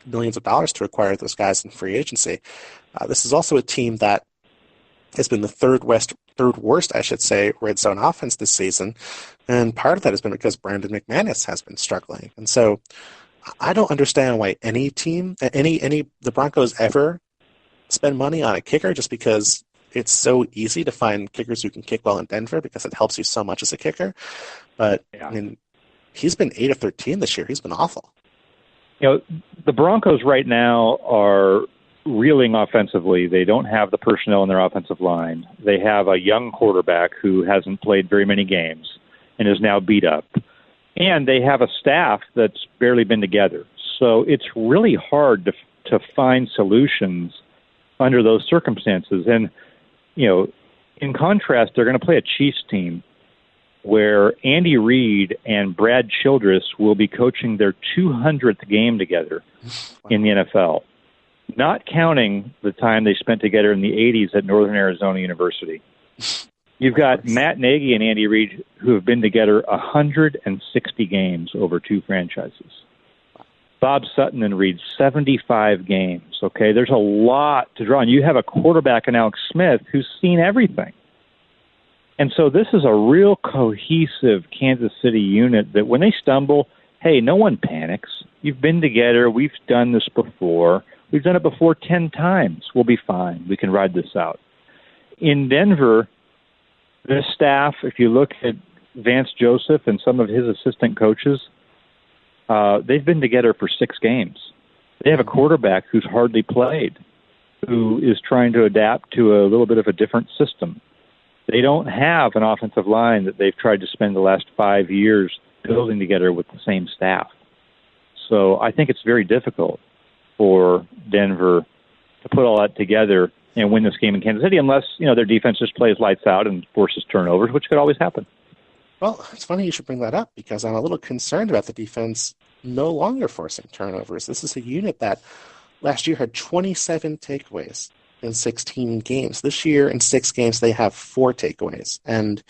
millions of dollars to acquire those guys in free agency. This is also a team that has been the third worst, I should say, red zone offense this season, and part of that has been because Brandon McManus has been struggling. And so I don't understand why any team, the Broncos ever spend money on a kicker, just because it's so easy to find kickers who can kick well in Denver because it helps you so much as a kicker. But, I mean, he's been 8 of 13 this year. He's been awful. The Broncos right now are reeling offensively. They don't have the personnel in their offensive line. They have a young quarterback who hasn't played very many games and is now beat up. And they have a staff that's barely been together. So it's really hard to find solutions under those circumstances. And, in contrast, they're going to play a Chiefs team where Andy Reid and Brad Childress will be coaching their 200th game together in the NFL, not counting the time they spent together in the 80s at Northern Arizona University. You've got Matt Nagy and Andy Reid who have been together 160 games over two franchises. Bob Sutton and Reid, 75 games, okay? There's a lot to draw on. You have a quarterback in Alex Smith who's seen everything. And so this is a real cohesive Kansas City unit that when they stumble, hey, no one panics. You've been together. We've done this before. We've done it before 10 times. We'll be fine. We can ride this out. In Denver, this staff, if you look at Vance Joseph and some of his assistant coaches, they've been together for 6 games. They have a quarterback who's hardly played, who is trying to adapt to a little bit of a different system. They don't have an offensive line that they've tried to spend the last 5 years building together with the same staff. So I think it's very difficult for Denver to put all that together and win this game in Kansas City unless, their defense just plays lights out and forces turnovers, which could always happen. Well, it's funny you should bring that up because I'm a little concerned about the defense no longer forcing turnovers. This is a unit that last year had 27 takeaways in 16 games. This year, in 6 games, they have 4 takeaways. And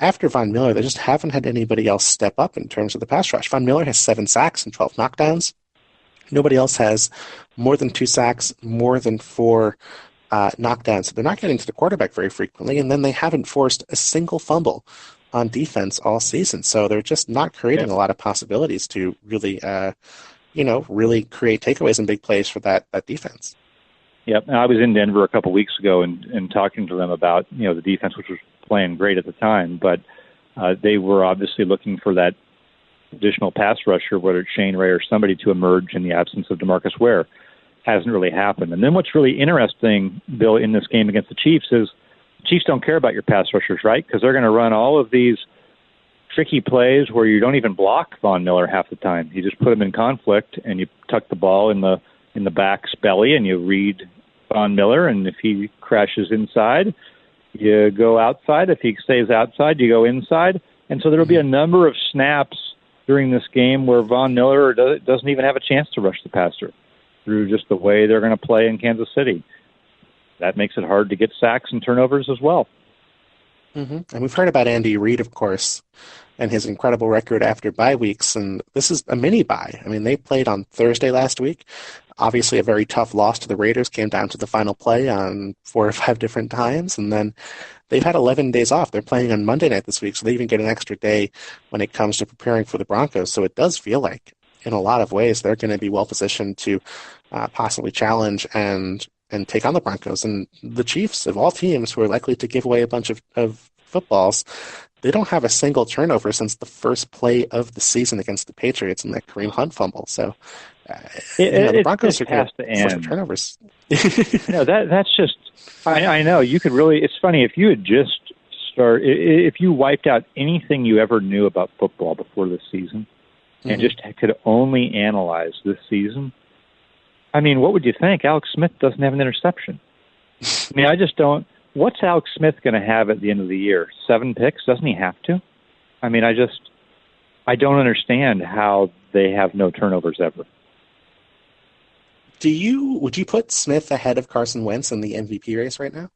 after Von Miller, they just haven't had anybody else step up in terms of the pass rush. Von Miller has 7 sacks and 12 knockdowns. Nobody else has more than 2 sacks, more than 4 knockdowns. So they're not getting to the quarterback very frequently, and then they haven't forced a single fumble on defense all season. So they're just not creating a lot of possibilities to really, really create takeaways and big plays for that defense. Yep. I was in Denver a couple weeks ago and talking to them about, the defense, which was playing great at the time, but they were obviously looking for that additional pass rusher, whether it's Shane Ray or somebody, to emerge in the absence of DeMarcus Ware. Hasn't really happened. And then what's really interesting, Bill, in this game against the Chiefs is the Chiefs don't care about your pass rushers, right? Because they're going to run all of these tricky plays where you don't even block Von Miller half the time. You just put him in conflict and you tuck the ball in the back's belly and you read Von Miller, and if he crashes inside, you go outside. If he stays outside, you go inside. And so there will be a number of snaps during this game where Von Miller doesn't even have a chance to rush the passer through just the way they're going to play in Kansas City. That makes it hard to get sacks and turnovers as well. Mm-hmm. And we've heard about Andy Reid, of course, and his incredible record after bye weeks. And this is a mini bye. I mean, they played on Thursday last week. Obviously, a very tough loss to the Raiders, came down to the final play on 4 or 5 different times. And then they've had 11 days off. They're playing on Monday night this week, so they even get an extra day when it comes to preparing for the Broncos. So it does feel like in a lot of ways, they're going to be well positioned to possibly challenge and take on the Broncos. And the Chiefs, of all teams who are likely to give away a bunch of footballs, they don't have a single turnover since the first play of the season against the Patriots in that Kareem Hunt fumble. So, the Broncos are going to force the turnovers. No, that's just. I know you could really. It's funny if you had just if you wiped out anything you ever knew about football before this season, and just could only analyze this season. I mean, what would you think? Alex Smith doesn't have an interception. I mean, I just don't. What's Alex Smith going to have at the end of the year? 7 picks? Doesn't he have to? I mean, I don't understand how they have no turnovers ever. Would you put Smith ahead of Carson Wentz in the MVP race right now?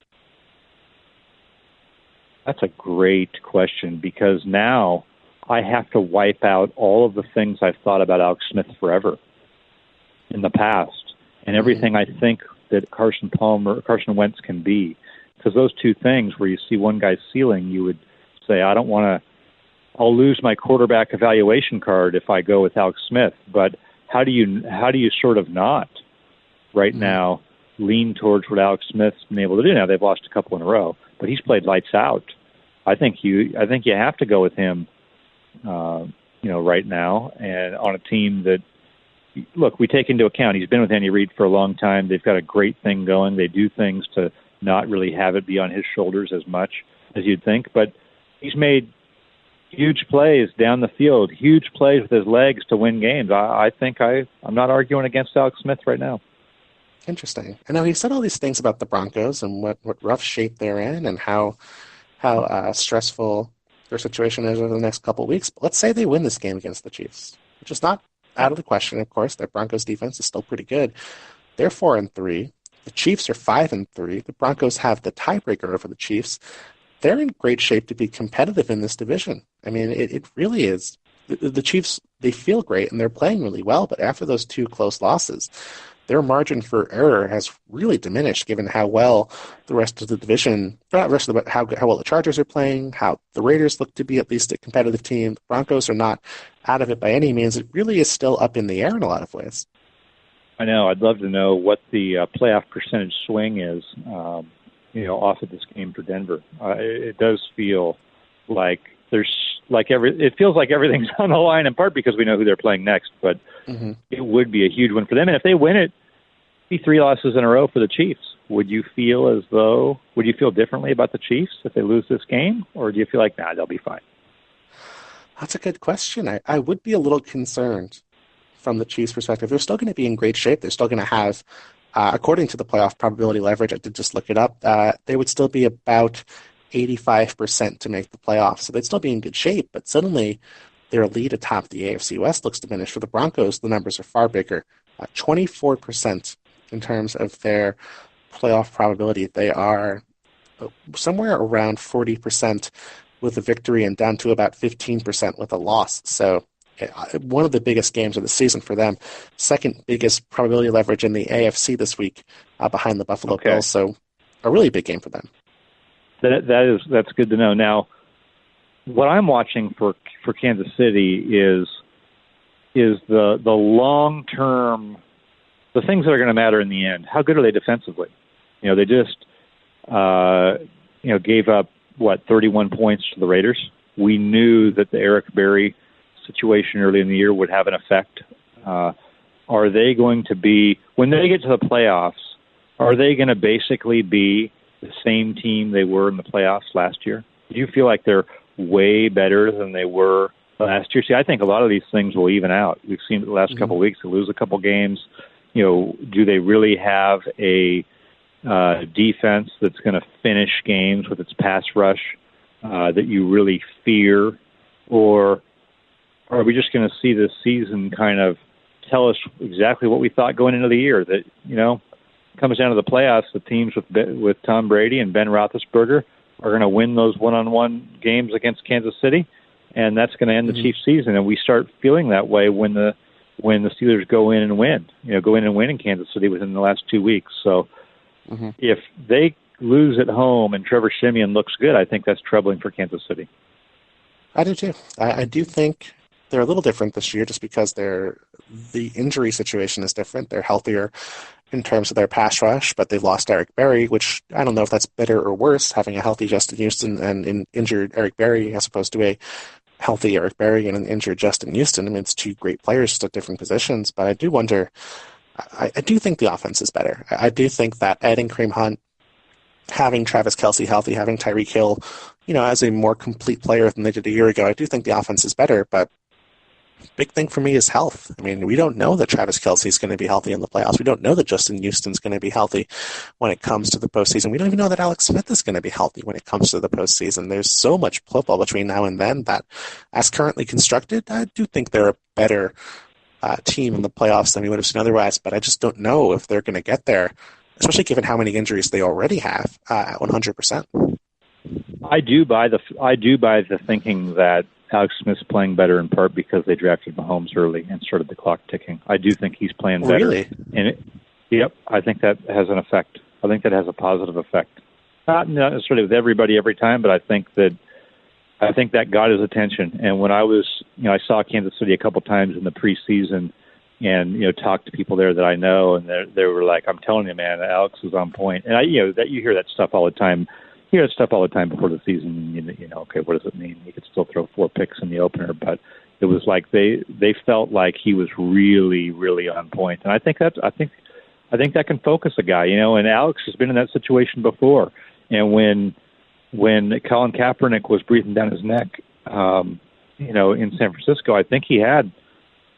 That's a great question, because now I have to wipe out all of the things I've thought about Alex Smith forever in the past, and everything I think that Carson Wentz can be. Because those two things, where you see one guy's ceiling, you would say, I'll lose my quarterback evaluation card if I go with Alex Smith. But how do you sort of not right now lean towards what Alex Smith's been able to do? Now they've lost a couple in a row, but he's played lights out. I think you have to go with him, right now, and on a team that, look, we take into account he's been with Andy Reid for a long time. They've got a great thing going. They do things to not really have it be on his shoulders as much as you'd think, but he's made huge plays down the field, huge plays with his legs to win games. I think I'm not arguing against Alex Smith right now. Interesting. I know he said all these things about the Broncos and what rough shape they're in and how stressful their situation is over the next couple of weeks. But let's say they win this game against the Chiefs, which is not out of the question, of course. Their Broncos defense is still pretty good. They're 4-3. The Chiefs are 5-3. The Broncos have the tiebreaker over the Chiefs. They're in great shape to be competitive in this division. I mean, it really is. The Chiefs, they feel great and they're playing really well, but after those 2 close losses, their margin for error has really diminished given how well the rest of the division, how well the Chargers are playing, how the Raiders look to be at least a competitive team. The Broncos are not out of it by any means. It really is still up in the air in a lot of ways. I know. I'd love to know what the playoff percentage swing is, off of this game for Denver. It does feel like it feels like everything's on the line, in part because we know who they're playing next, but it would be a huge win for them. And if they win it, it'd be 3 losses in a row for the Chiefs. Would you feel differently about the Chiefs if they lose this game, or do you feel like, they'll be fine? That's a good question. I would be a little concerned from the Chiefs' perspective. They're still going to be in great shape. They're still going to have, according to the playoff probability leverage, I did just look it up, they would still be about 85% to make the playoffs. So they'd still be in good shape, but suddenly their lead atop the AFC West looks diminished. For the Broncos, the numbers are far bigger. 24% in terms of their playoff probability. They are somewhere around 40% with a victory and down to about 15% with a loss. So one of the biggest games of the season for them. Second biggest probability leverage in the AFC this week, behind the Buffalo Bills. So a really big game for them. That's good to know. Now, what I'm watching for Kansas City is the long term, the things that are going to matter in the end. How good are they defensively? They just gave up 31 points to the Raiders. We knew that the Eric Berry situation early in the year would have an effect. Are they going to be, when they get to the playoffs, are they going to basically be the same team they were in the playoffs last year? Do you feel like they're way better than they were last year? See, I think a lot of these things will even out. We've seen it the last couple of weeks. They lose a couple games. Do they really have a defense that's going to finish games with its pass rush that you really fear? Or are we just going to see this season kind of tell us exactly what we thought going into the year? That, comes down to the playoffs, the teams with Tom Brady and Ben Roethlisberger are going to win those one-on-one games against Kansas City, and that's going to end the Chiefs season. And we start feeling that way when the Steelers go in and win in Kansas City within the last 2 weeks. So if they lose at home and Trevor Siemian looks good, I think that's troubling for Kansas City. I do too. I do think they're a little different this year just because the injury situation is different. They're healthier in terms of their pass rush, but they've lost Eric Berry, which I don't know if that's better or worse, having a healthy Justin Houston and an injured Eric Berry as opposed to a healthy Eric Berry and an injured Justin Houston. I mean, it's two great players, just at different positions, but I do wonder, I do think the offense is better. I do think that adding Kareem Hunt, having Travis Kelce healthy, having Tyreek Hill, as a more complete player than they did a year ago, I do think the offense is better, but big thing for me is health. I mean, we don't know that Travis Kelce is going to be healthy in the playoffs. We don't know that Justin Houston's going to be healthy when it comes to the postseason. We don't even know that Alex Smith is going to be healthy when it comes to the postseason. There's so much football between now and then that, as currently constructed, I do think they're a better team in the playoffs than we would have seen otherwise, but I just don't know if they're going to get there, especially given how many injuries they already have at 100%. I do buy the thinking that Alex Smith's playing better in part because they drafted Mahomes early and started the clock ticking. I do think he's playing better. Really? And I think that has an effect. I think that has a positive effect. Not necessarily with everybody every time, but I think that got his attention. And when I saw Kansas City a couple times in the preseason and, talked to people there that I know, and they were like, I'm telling you, man, Alex is on point. And that you hear that stuff all the time. You hear that stuff all the time before the season. Okay, what does it mean? He could still throw 4 picks in the opener, but it was like they felt like he was really, really on point. And I think that can focus a guy, and Alex has been in that situation before. And when Colin Kaepernick was breathing down his neck, in San Francisco, I think he had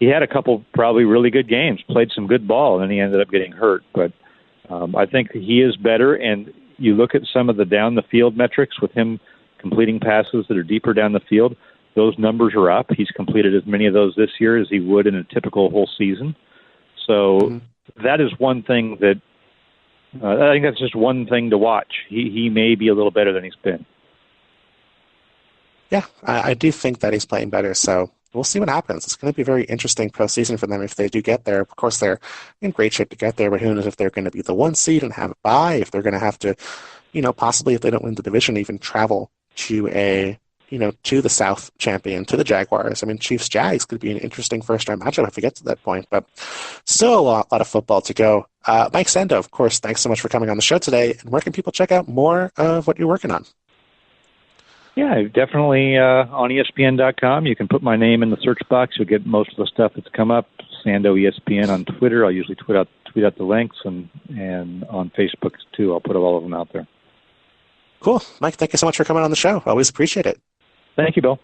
a couple probably really good games, played some good ball, and then he ended up getting hurt. But I think he is better, and you look at some of the down the field metrics with him completing passes that are deeper down the field, those numbers are up. He's completed as many of those this year as he would in a typical whole season. So that is one thing that I think that's just one thing to watch. He may be a little better than he's been. Yeah, I do think that he's playing better, so we'll see what happens. It's going to be a very interesting postseason for them if they do get there. Of course, they're in great shape to get there, but who knows if they're going to be the 1 seed and have a bye, if they're going to have to, possibly if they don't win the division, even travel to to the South champion, to the Jaguars. I mean, Chiefs-Jags could be an interesting first-round matchup if we get to that point, but still a lot of football to go. Mike Sando, of course, thanks so much for coming on the show today. And where can people check out more of what you're working on? Yeah, definitely on ESPN.com. You can put my name in the search box. You'll get most of the stuff that's come up. Sando ESPN on Twitter. I'll usually tweet out the links, and on Facebook too. I'll put all of them out there. Cool. Mike, thank you so much for coming on the show. Always appreciate it. Thank you, Bill.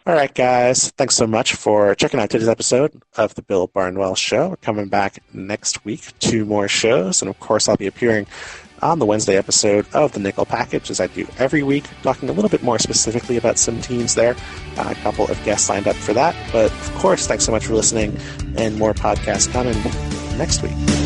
All right, guys. Thanks so much for checking out today's episode of the Bill Barnwell Show. We're coming back next week, 2 more shows, and of course I'll be appearing on the Wednesday episode of the Nickel Package, as I do every week, talking a little bit more specifically about some teams there. A couple of guests lined up for that. But, of course, thanks so much for listening, and more podcasts coming next week.